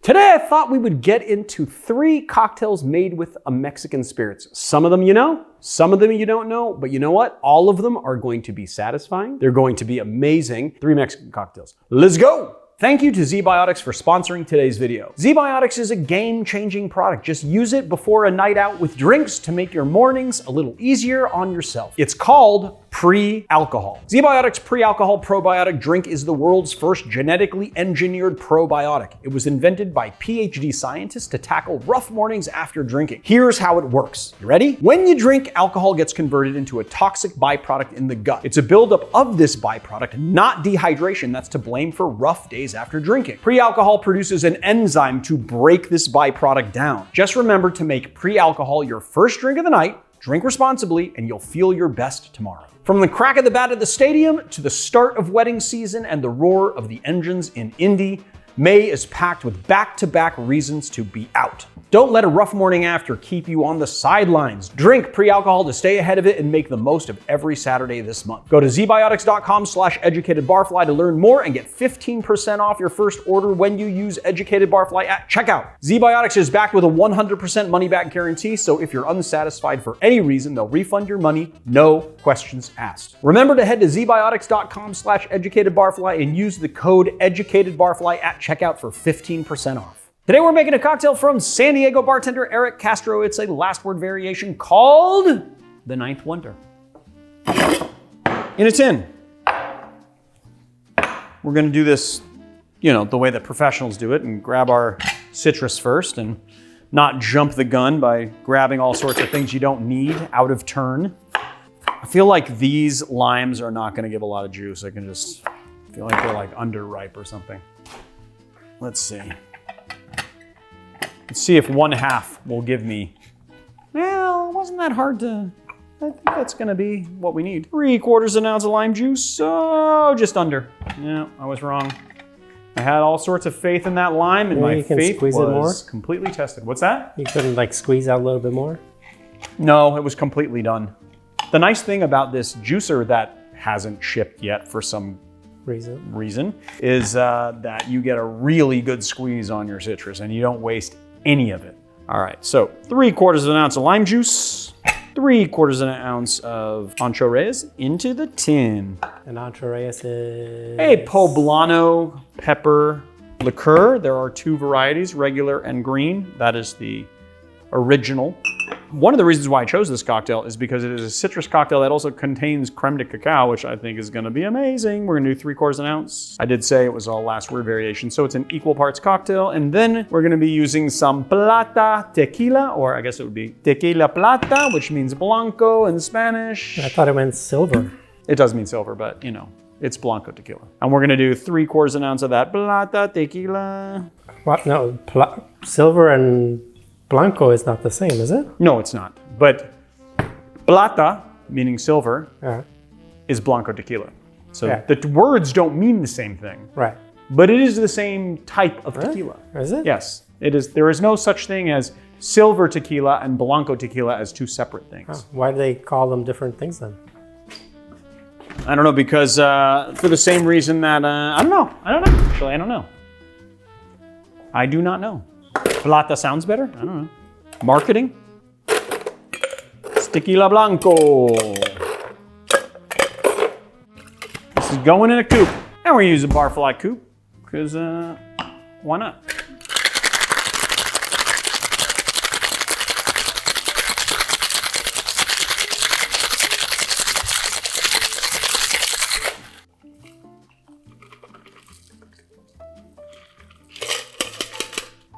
Today I thought we would get into 3 cocktails made with a Mexican spirits. Some of them you know, some of them you don't know, but you know what? All of them are going to be satisfying. They're going to be amazing. 3 Mexican cocktails. Let's go! Thank you to ZBiotics for sponsoring today's video. ZBiotics is a game-changing product. Just use it before a night out with drinks to make your mornings a little easier on yourself. It's called pre-alcohol. ZBiotics pre-alcohol probiotic drink is the world's first genetically engineered probiotic. It was invented by PhD scientists to tackle rough mornings after drinking. Here's how it works. You ready? When you drink, alcohol gets converted into a toxic byproduct in the gut. It's a buildup of this byproduct, not dehydration, that's to blame for rough days after drinking. Pre-alcohol produces an enzyme to break this byproduct down. Just remember to make pre-alcohol your first drink of the night, drink responsibly, and you'll feel your best tomorrow. From the crack of the bat at the stadium to the start of wedding season and the roar of the engines in Indy, May is packed with back-to-back reasons to be out. Don't let a rough morning after keep you on the sidelines. Drink pre-alcohol to stay ahead of it and make the most of every Saturday this month. Go to zbiotics.com/educatedbarfly to learn more and get 15% off your first order when you use Educated Barfly at checkout. ZBiotics is backed with a 100% money-back guarantee, so if you're unsatisfied for any reason, they'll refund your money, no questions asked. Remember to head to zbiotics.com/educatedbarfly and use the code EDUCATEDBARFLY at checkout for 15% off. Today we're making a cocktail from San Diego bartender Eric Castro. It's a last word variation called the Ninth Wonder. In a tin. We're gonna do this, the way that professionals do it and grab our citrus first and not jump the gun by grabbing all sorts of things you don't need out of turn. I feel like these limes are not gonna give a lot of juice. I can just feel like they're like underripe or something. Let's see. Let's see if 1/2 will give me, well, it wasn't that hard to, I think that's gonna be what we need. 3/4 ounce of lime juice, oh, just under. Yeah, I was wrong. I had all sorts of faith in that lime and my faith was completely tested. What's that? You couldn't squeeze out a little bit more? No, it was completely done. The nice thing about this juicer that hasn't shipped yet for some reason is that you get a really good squeeze on your citrus and you don't waste any of it. All right, so 3/4 ounce of lime juice, 3/4 ounce of Ancho Reyes into the tin. And Ancho Reyes is? A poblano pepper liqueur. There are 2 varieties, regular and green. That is the original. One of the reasons why I chose this cocktail is because it is a citrus cocktail that also contains creme de cacao, which I think is gonna be amazing. We're gonna do 3/4 ounce. I did say it was all last word variation, so it's an equal parts cocktail. And then we're gonna be using some plata tequila, or I guess it would be tequila plata, which means blanco in Spanish. I thought it meant silver. It does mean silver, but it's blanco tequila. And we're gonna do 3/4 ounce of that plata tequila. What? No, silver and blanco is not the same, is it? No, it's not. But plata, meaning silver, is blanco tequila. So the words don't mean the same thing. Right. But it is the same type of tequila. Is it? Yes, it is. There is no such thing as silver tequila and blanco tequila as 2 separate things. Oh, why do they call them different things then? I don't know, because for the same reason that, I don't know. Actually, I don't know. I do not know. Plata sounds better? I don't know. Marketing? It's Tequila Blanco. This is going in a coupe. And we're using Barfly coupe, because why not?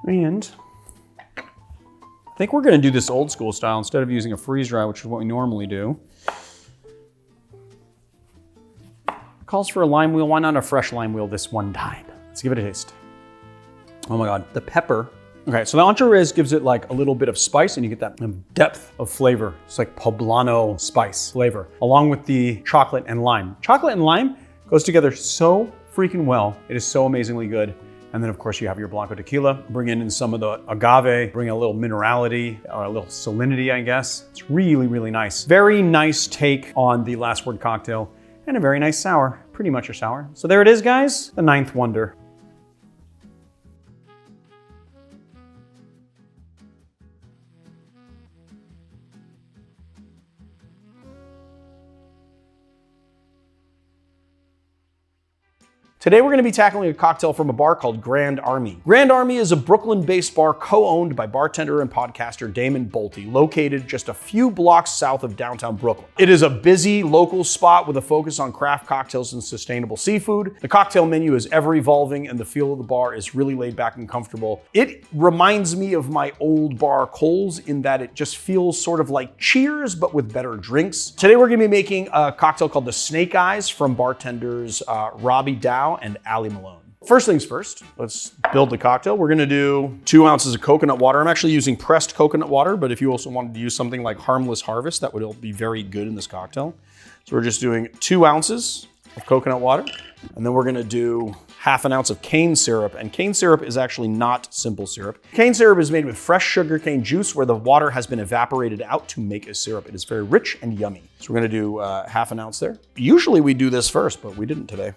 And I think we're gonna do this old school style instead of using a freeze dry, which is what we normally do. Calls for a lime wheel. Why not a fresh lime wheel this one time? Let's give it a taste. Oh my God, the pepper. Okay, so the Ancho Reyes gives it like a little bit of spice and you get that depth of flavor. It's like poblano spice flavor, along with the chocolate and lime. Chocolate and lime goes together so freaking well. It is so amazingly good. And then of course you have your Blanco tequila, bring in some of the agave, bring a little minerality or a little salinity, I guess. It's really, really nice. Very nice take on the last word cocktail and a very nice sour, pretty much a sour. So there it is, guys, the Ninth Wonder. Today we're going to be tackling a cocktail from a bar called Grand Army. Grand Army is a Brooklyn-based bar co-owned by bartender and podcaster Damon Bolte, located just a few blocks south of downtown Brooklyn. It is a busy local spot with a focus on craft cocktails and sustainable seafood. The cocktail menu is ever evolving and the feel of the bar is really laid back and comfortable. It reminds me of my old bar Cole's in that it just feels sort of like Cheers, but with better drinks. Today we're going to be making a cocktail called the Snake Eyes from bartenders Robbie Dow and Ali Malone. First things first, let's build the cocktail. We're gonna do 2 ounces of coconut water. I'm actually using pressed coconut water, but if you also wanted to use something like Harmless Harvest, that would be very good in this cocktail. So we're just doing 2 ounces of coconut water, and then we're gonna do half an ounce of cane syrup, and cane syrup is actually not simple syrup. Cane syrup is made with fresh sugarcane juice where the water has been evaporated out to make a syrup. It is very rich and yummy. So we're gonna do half an ounce there. Usually we do this first, but we didn't today.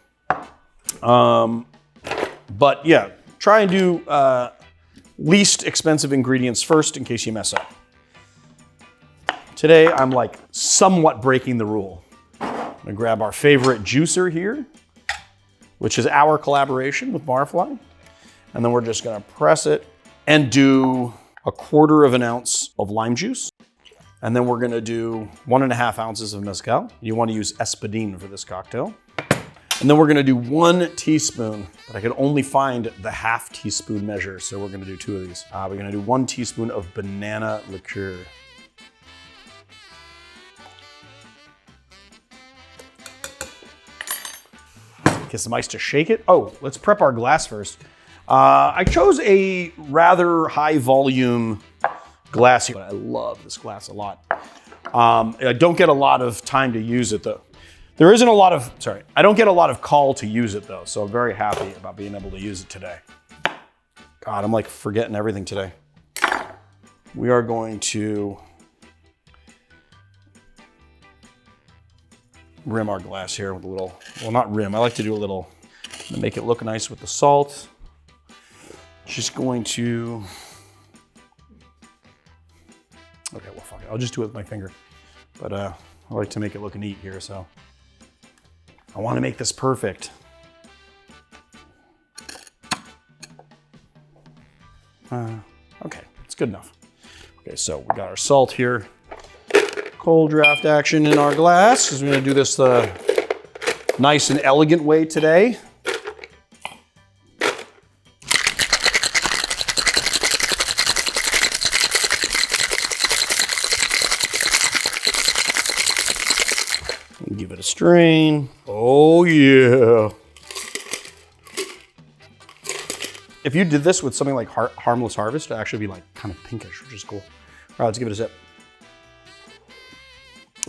But yeah, try and do least expensive ingredients first in case you mess up. Today, I'm like somewhat breaking the rule. I'm gonna grab our favorite juicer here, which is our collaboration with Barfly. And then we're just gonna press it and do 1/4 ounce of lime juice. And then we're gonna do 1.5 ounces of Mezcal. You wanna use Espadin for this cocktail. And then we're gonna do 1 teaspoon, but I could only find the half teaspoon measure, so we're gonna do 2 of these. We're gonna do 1 teaspoon of banana liqueur. Get some ice to shake it. Oh, let's prep our glass first. I chose a rather high volume glass here, but I love this glass a lot. I don't get a lot of time to use it though. There isn't a lot of, I don't get a lot of call to use it though, so I'm very happy about being able to use it today. God, I'm like forgetting everything today. We are going to rim our glass here with a little, well not rim, I like to do a little, to make it look nice with the salt. Just going to, okay, well fuck it, I'll just do it with my finger. But I like to make it look neat here, so. I want to make this perfect. Okay, it's good enough. Okay, so we got our salt here. Cold draft action in our glass, because we're going to do this the nice and elegant way today. Give it a strain. Oh yeah. If you did this with something like Harmless Harvest, it'd actually be like kind of pinkish, which is cool. All right, let's give it a sip.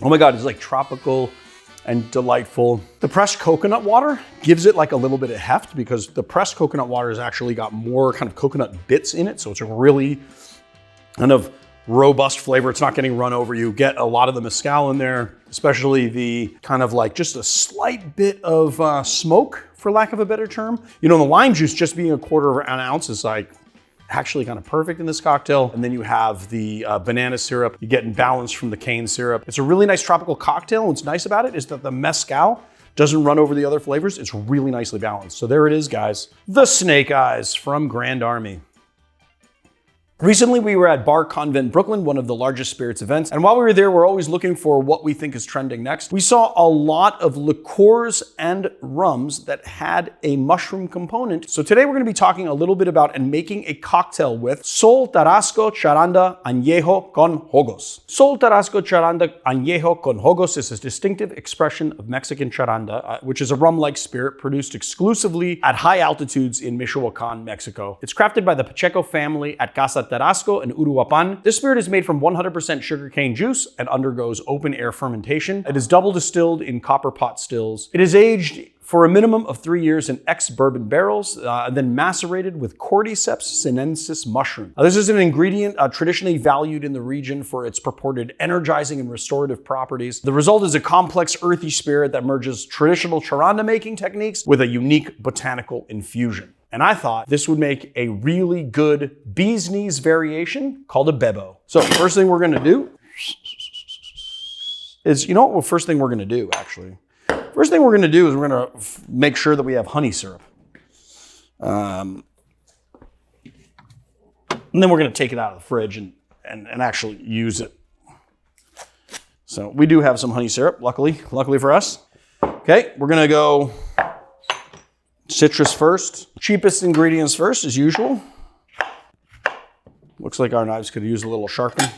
Oh my God, it's like tropical and delightful. The pressed coconut water gives it like a little bit of heft because the pressed coconut water has actually got more kind of coconut bits in it. So it's a really kind of robust flavor. It's not getting run over. You get a lot of the mezcal in there, especially the kind of like just a slight bit of smoke, for lack of a better term. You know, the lime juice just being 1/4 ounce is like actually kind of perfect in this cocktail. And then you have the banana syrup. You get in balance from the cane syrup. It's a really nice tropical cocktail. What's nice about it is that the mezcal doesn't run over the other flavors. It's really nicely balanced. So there it is, guys. The Snake Eyes from Grand Army. Recently, we were at Bar Convent Brooklyn, one of the largest spirits events. And while we were there, we're always looking for what we think is trending next. We saw a lot of liqueurs and rums that had a mushroom component. So today we're gonna be talking a little bit about and making a cocktail with Sol Tarasco Charanda Añejo con Hongos. Sol Tarasco Charanda Añejo con Hongos is a distinctive expression of Mexican charanda, which is a rum-like spirit produced exclusively at high altitudes in Michoacan, Mexico. It's crafted by the Pacheco family at Casa Tarasco and Uruapan. This spirit is made from 100% sugarcane juice and undergoes open air fermentation. It is double distilled in copper pot stills. It is aged for a minimum of 3 years in ex-bourbon barrels, and then macerated with Cordyceps sinensis mushroom. This is an ingredient traditionally valued in the region for its purported energizing and restorative properties. The result is a complex earthy spirit that merges traditional charanda making techniques with a unique botanical infusion. And I thought this would make a really good bee's knees variation called a Bebbo. So first thing we're gonna do is, you know what, first thing we're gonna do actually First thing we're going to do is we're going to make sure that we have honey syrup. And then we're going to take it out of the fridge and actually use it. So we do have some honey syrup, luckily for us. Okay, we're going to go citrus first. Cheapest ingredients first, as usual. Looks like our knives could use a little sharpening.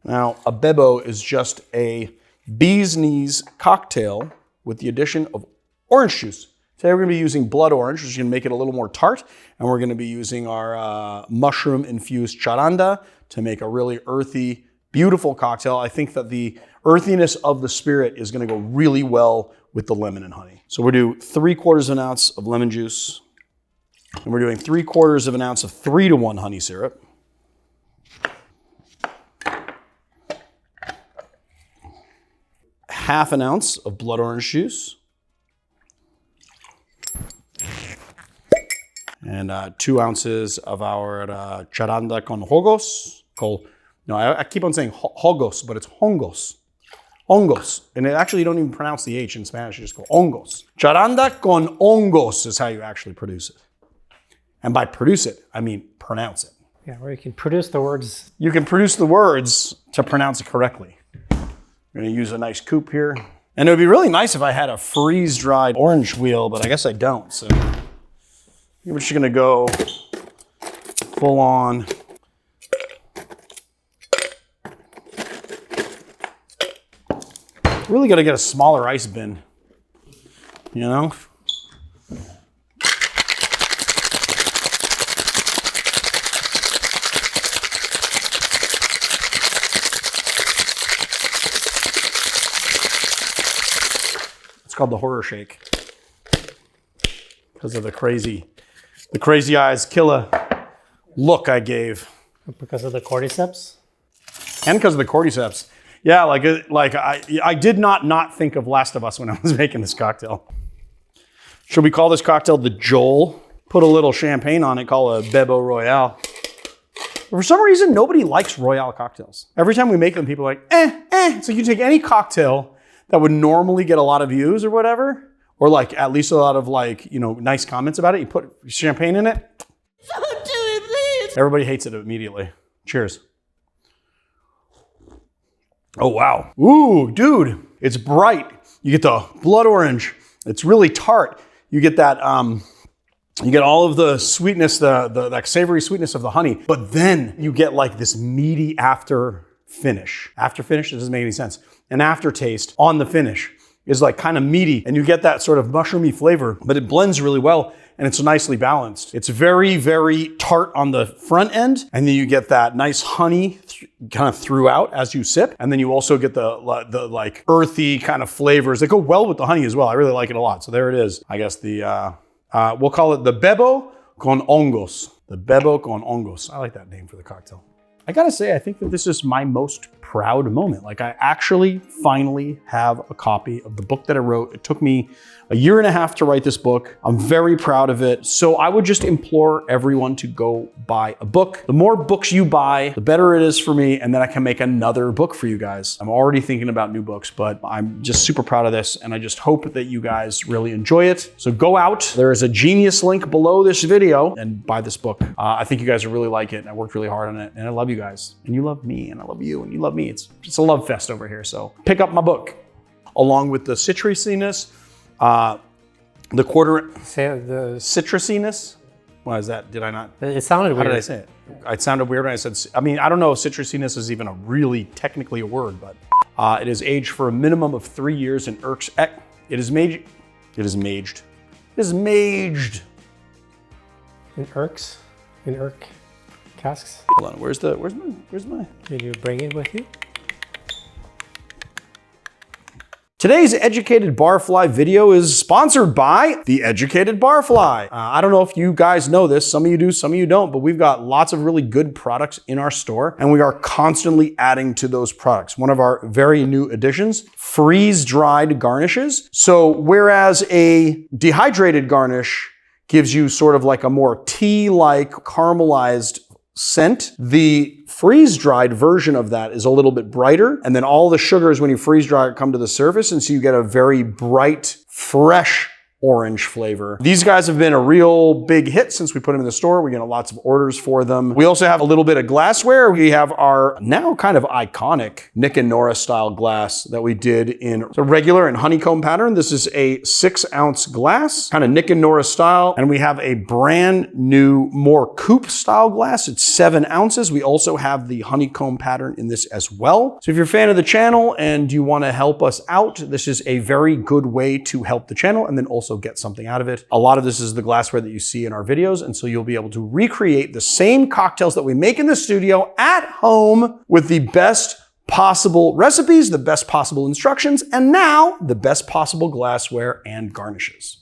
Now, a Bebbo is just a bee's knees cocktail with the addition of orange juice. Today we're going to be using blood orange, which is going to make it a little more tart, and we're going to be using our mushroom-infused charanda to make a really earthy, beautiful cocktail. I think that the earthiness of the spirit is going to go really well with the lemon and honey. So we'll do 3/4 of an ounce of lemon juice, and we're doing 3/4 of an ounce of 3-to-1 honey syrup. Half an ounce of blood orange juice. And 2 ounces of our Charanda con Hongos. I keep on saying Hongos, but it's Hongos. Hongos. And actually, you don't even pronounce the H in Spanish, you just go Hongos. Charanda con Hongos is how you actually produce it. And by produce it, I mean pronounce it. Yeah, where you can produce the words. You can produce the words to pronounce it correctly. I'm going to use a nice coupe here. And it would be really nice if I had a freeze-dried orange wheel, but I guess I don't. So we're just going to go full on. Really got to get a smaller ice bin, you know? It's called the horror shake because of the crazy eyes killer look I gave. Because of the cordyceps? And because of the cordyceps. Yeah, I did not think of Last of Us when I was making this cocktail. Should we call this cocktail the Joel? Put a little champagne on it, call it a Bebbo Royale. For some reason, nobody likes Royale cocktails. Every time we make them, people are like, So you take any cocktail that would normally get a lot of views or whatever, or like at least a lot of nice comments about it. You put champagne in it. Don't do it, please. Everybody hates it immediately. Cheers. Oh, wow. Ooh, dude, it's bright. You get the blood orange. It's really tart. You get that, you get all of the sweetness, the savory sweetness of the honey, but then you get like this meaty after finish. After finish, it doesn't make any sense. An aftertaste on the finish is like kind of meaty, and you get that sort of mushroomy flavor, but it blends really well and it's nicely balanced. It's very, very tart on the front end, and then you get that nice honey kind of throughout as you sip, and then you also get the like earthy kind of flavors that go well with the honey as well. I really like it a lot. So there it is. I guess we'll call it the Bebbo Con Hongos. The Bebbo Con Hongos. I like that name for the cocktail. I gotta say, I think that this is my most proud moment. Like, I actually finally have a copy of the book that I wrote. It took me a year and a half to write this book. I'm very proud of it. So I would just implore everyone to go buy a book. The more books you buy, the better it is for me, and then I can make another book for you guys. I'm already thinking about new books, but I'm just super proud of this, and I just hope that you guys really enjoy it. So go out. There is a Genius link below this video and buy this book. I think you guys will really like it, and I worked really hard on it, and I love you guys, and you love me, and I love you, and you love me. It's just a love fest over here. So pick up my book along with the citrusiness, the citrusiness. What is that? Did I not? It sounded weird. How did I say it? It sounded weird when I said, I mean, I don't know if citrusiness is even a really technically a word, but it is aged for a minimum of 3 years in It is maged. In Irk casks. Hold on, where's my? Did you bring it with you? Today's Educated Barfly video is sponsored by The Educated Barfly. I don't know if you guys know this, some of you do, some of you don't, but we've got lots of really good products in our store, and we are constantly adding to those products. One of our very new additions, freeze-dried garnishes. So whereas a dehydrated garnish gives you sort of like a more tea-like caramelized scent. The freeze-dried version of that is a little bit brighter, and then all the sugars, when you freeze dry it, come to the surface, and so you get a very bright, fresh orange flavor. These guys have been a real big hit since we put them in the store. We get lots of orders for them. We also have a little bit of glassware. We have our now kind of iconic Nick and Nora style glass that we did in a regular and honeycomb pattern. This is a 6-ounce glass, kind of Nick and Nora style. And we have a brand new, more coupe style glass. It's 7 ounces. We also have the honeycomb pattern in this as well. So if you're a fan of the channel and you want to help us out, this is a very good way to help the channel and then also get something out of it. A lot of this is the glassware that you see in our videos, and so you'll be able to recreate the same cocktails that we make in the studio at home with the best possible recipes, the best possible instructions, and now the best possible glassware and garnishes.